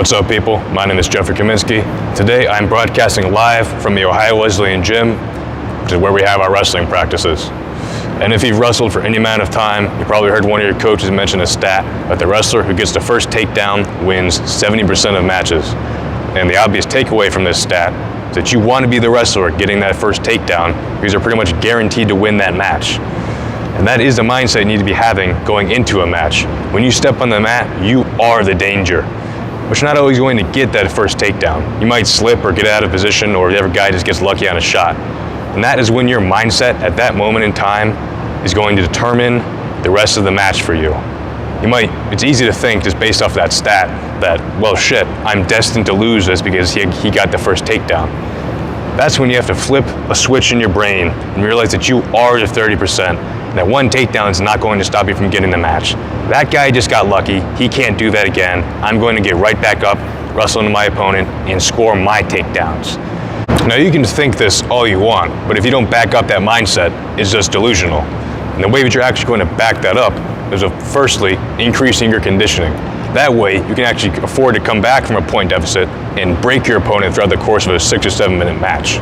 What's up, people? My name is Jeffrey Kaminsky. Today I'm broadcasting live from the Ohio Wesleyan Gym, which is where we have our wrestling practices. And if you've wrestled for any amount of time, you probably heard one of your coaches mention a stat that the wrestler who gets the first takedown wins 70% of matches. And the obvious takeaway from this stat is that you want to be the wrestler getting that first takedown because you're pretty much guaranteed to win that match. And that is the mindset you need to be having going into a match. When you step on the mat, you are the danger. But you're not always going to get that first takedown. You might slip or get out of position, or the other guy just gets lucky on a shot. And that is when your mindset at that moment in time is going to determine the rest of the match for you. It's easy to think, just based off that stat, that, well, shit, I'm destined to lose this because he got the first takedown. That's when you have to flip a switch in your brain and realize that you are the 30%, and that one takedown is not going to stop you from getting the match. That guy just got lucky. He can't do that again. I'm going to get right back up, wrestle into my opponent, and score my takedowns. Now, you can think this all you want, but if you don't back up that mindset, it's just delusional. And the way that you're actually going to back that up is firstly, increasing your conditioning. That way, you can actually afford to come back from a point deficit and break your opponent throughout the course of a 6 or 7 minute match.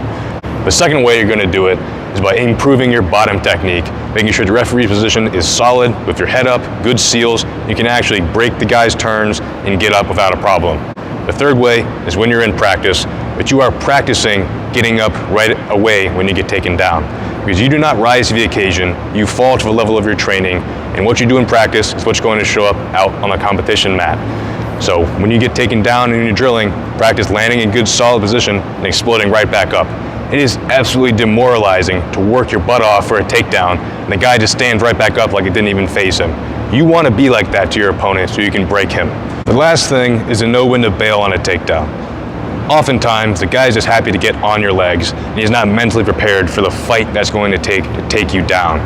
The second way you're going to do it is by improving your bottom technique, making sure the referee's position is solid with your head up, good seals. You can actually break the guy's turns and get up without a problem. The third way is when you're in practice, that you are practicing getting up right away when you get taken down. Because you do not rise to the occasion, you fall to the level of your training, and what you do in practice is what's going to show up out on the competition mat. So when you get taken down and you're drilling, practice landing in good solid position and exploding right back up. It is absolutely demoralizing to work your butt off for a takedown and the guy just stands right back up like it didn't even phase him. You want to be like that to your opponent so you can break him. The last thing is to know when to bail on a takedown. Oftentimes, the guy's just happy to get on your legs and he's not mentally prepared for the fight that's going to take you down.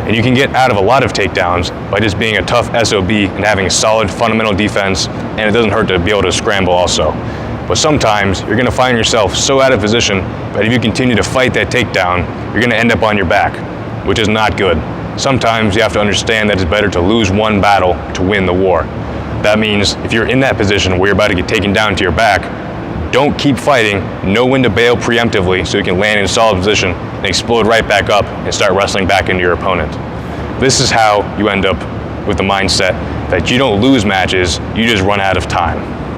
And you can get out of a lot of takedowns by just being a tough SOB and having a solid fundamental defense, and it doesn't hurt to be able to scramble also. But sometimes you're going to find yourself so out of position that if you continue to fight that takedown, you're going to end up on your back, which is not good. Sometimes you have to understand that it's better to lose one battle to win the war. That means if you're in that position where you're about to get taken down to your back, don't keep fighting, know when to bail preemptively so you can land in a solid position and explode right back up and start wrestling back into your opponent. This is how you end up with the mindset that you don't lose matches, you just run out of time.